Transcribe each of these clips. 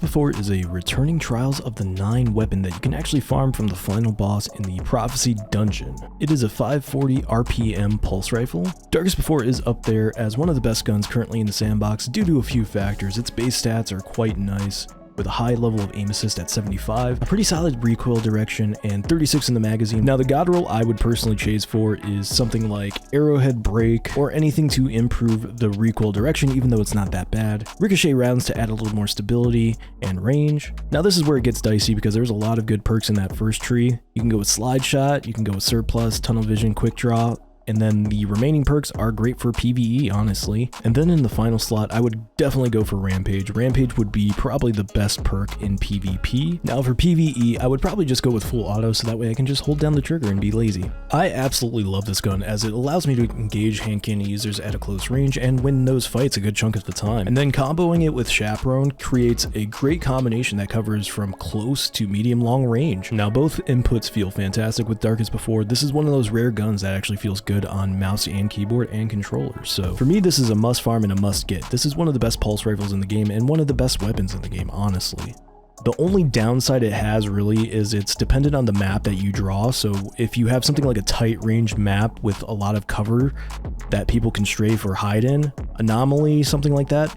Before is a returning Trials of the Nine weapon that you can actually farm from the final boss in the Prophecy Dungeon. It is a 540 RPM pulse rifle. Darkest Before is up there as one of the best guns currently in the sandbox due to a few factors. Its base stats are quite nice, with a high level of aim assist at 75, a pretty solid recoil direction, and 36 in the magazine. Now the god roll I would personally chase for is something like Arrowhead Break, or anything to improve the recoil direction, even though it's not that bad. Ricochet rounds to add a little more stability and range. Now this is where it gets dicey because there's a lot of good perks in that first tree. You can go with Slide Shot, you can go with Surplus, Tunnel Vision, Quick Draw, and then the remaining perks are great for PvE, honestly. And then in the final slot, I would definitely go for Rampage. Rampage would be probably the best perk in PvP. Now for PvE, I would probably just go with full auto so that way I can just hold down the trigger and be lazy. I absolutely love this gun as it allows me to engage hand cannon users at a close range and win those fights a good chunk of the time. And then comboing it with Chaperone creates a great combination that covers from close to medium long range. Now both inputs feel fantastic with Darkest Before. This is one of those rare guns that actually feels good on mouse and keyboard and controller. So for me, this is a must farm and a must get. This is one of the best pulse rifles in the game and one of the best weapons in the game, honestly. The only downside it has really is it's dependent on the map that you draw. So if you have something like a tight range map with a lot of cover that people can strafe or hide in, Anomaly, something like that,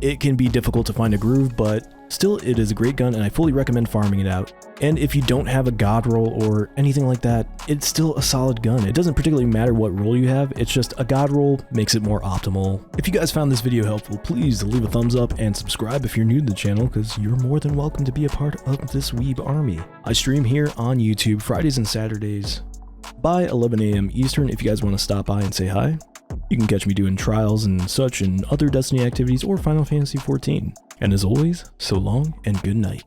it can be difficult to find a groove, but still it is a great gun and I fully recommend farming it out. And if you don't have a god roll or anything like that, it's still a solid gun. It doesn't particularly matter what roll you have, it's just a god roll makes it more optimal. If you guys found this video helpful, please leave a thumbs up and subscribe if you're new to the channel, because you're more than welcome to be a part of this weeb army. I stream here on YouTube Fridays and Saturdays by 11 AM Eastern if you guys want to stop by and say hi. You can catch me doing trials and such and other Destiny activities or Final Fantasy XIV. And as always, so long and good night.